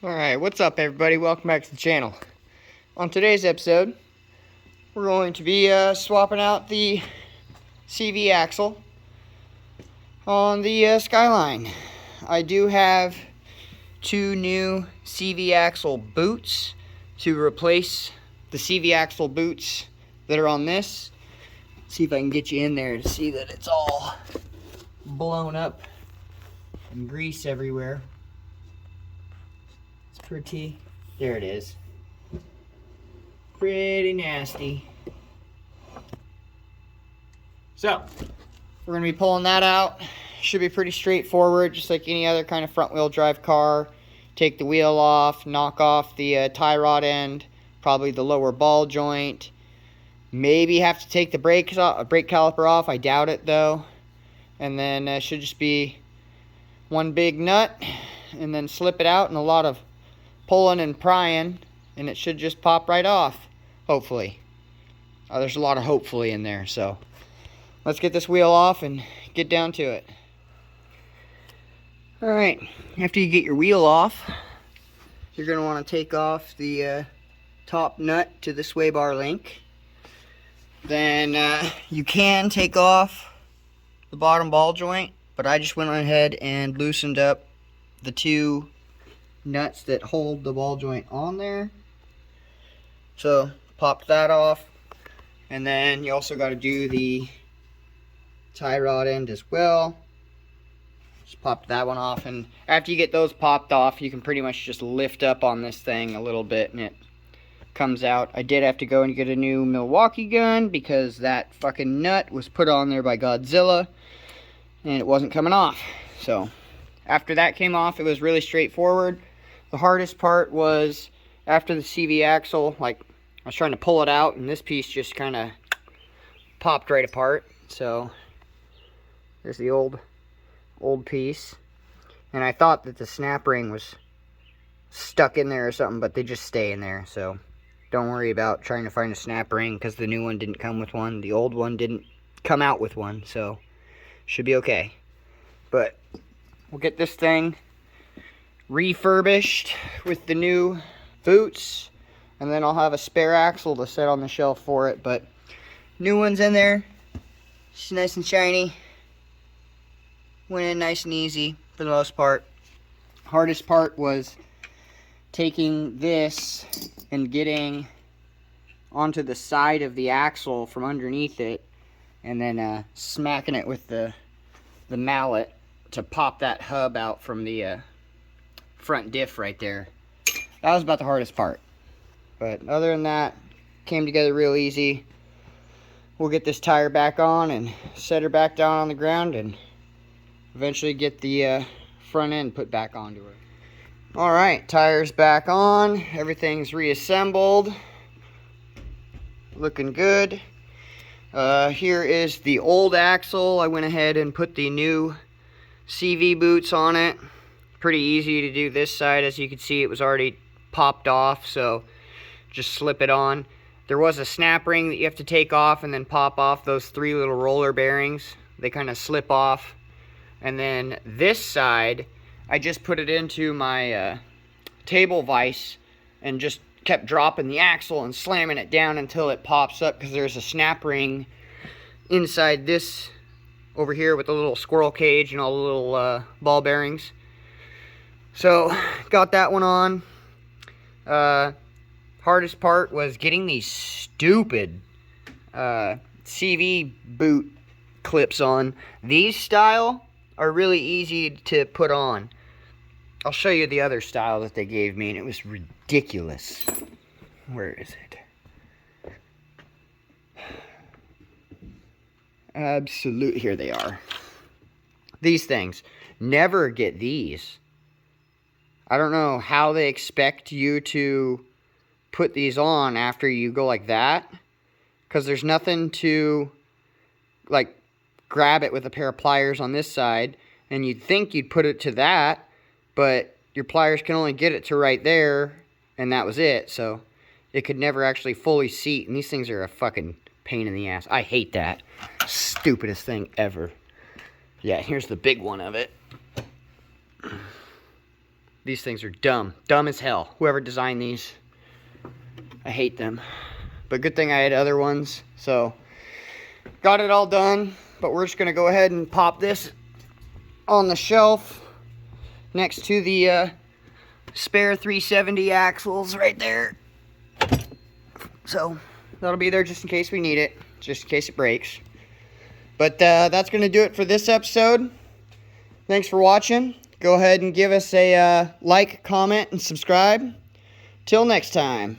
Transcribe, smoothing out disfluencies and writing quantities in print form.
Alright, what's up everybody? Welcome back to the channel. On today's episode, we're going to be swapping out the CV axle on the Skyline. I do have two new CV axle boots to replace the CV axle boots that are on this. See if I can get you in there to see that it's all blown up and grease everywhere. Pretty. There it is. Pretty nasty. So, we're going to be pulling that out. Should be pretty straightforward, just like any other kind of front wheel drive car. Take the wheel off, knock off the tie rod end, probably the lower ball joint. Maybe have to take the brake caliper off. I doubt it though. And then should just be one big nut, and then slip it out, and a lot of pulling and prying, and it should just pop right off, hopefully. There's a lot of hopefully in there, so let's get this wheel off and get down to it. Alright, after you get your wheel off, you're going to want to take off the top nut to the sway bar link. Then you can take off the bottom ball joint, but I just went ahead and loosened up the two nuts that hold the ball joint on there. So pop that off, and then you also got to do the tie rod end as well. Just pop that one off, and after you get those popped off, you can pretty much just lift up on this thing a little bit and it comes out. I did have to go and get a new Milwaukee gun because that fucking nut was put on there by Godzilla and it wasn't coming off. So after that came off, it was really straightforward. The hardest part was after the CV axle, like I was trying to pull it out and this piece just kind of popped right apart. So there's the old piece. And I thought that the snap ring was stuck in there or something, but they just stay in there. So don't worry about trying to find a snap ring because the new one didn't come with one. The old one didn't come out with one, so should be okay. But we'll get this thing refurbished with the new boots, and then I'll have a spare axle to set on the shelf for it. But new one's in there, it's nice and shiny, went in nice and easy for the most part. Hardest part was taking this and getting onto the side of the axle from underneath it, and then smacking it with the mallet to pop that hub out from the front diff right there. That was about the hardest part, but other than that, came together real easy. We'll get this tire back on and set her back down on the ground, and eventually get the front end put back onto her. Alright, tires back on, everything's reassembled, looking good. Here is the old axle. I went ahead and put the new CV boots on it. Pretty easy to do this side. As you can see, it was already popped off, so just slip it on. There was a snap ring that you have to take off and then pop off those three little roller bearings. They kind of slip off. And then this side, I just put it into my table vise and just kept dropping the axle and slamming it down until it pops up, because there's a snap ring inside this over here with the little squirrel cage and all the little ball bearings. So got that one on. Hardest part was getting these stupid CV boot clips on. These style are really easy to put on. I'll show you the other style that they gave me, and it was ridiculous. Where is it? Absolute. Here they are. These things. Never get these. I don't know how they expect you to put these on after you go like that, because there's nothing to like grab it with a pair of pliers on this side, and you'd think you'd put it to that, but your pliers can only get it to right there, and that was it. So it could never actually fully seat, and these things are a fucking pain in the ass. I hate that. Stupidest thing ever. Yeah, here's the big one of it. These things are dumb. Dumb as hell. Whoever designed these, I hate them. But good thing I had other ones. So, got it all done. But we're just going to go ahead and pop this on the shelf next to the spare 370 axles right there. So, that'll be there just in case we need it. Just in case it breaks. But that's going to do it for this episode. Thanks for watching. Go ahead and give us a like, comment, and subscribe. Till next time.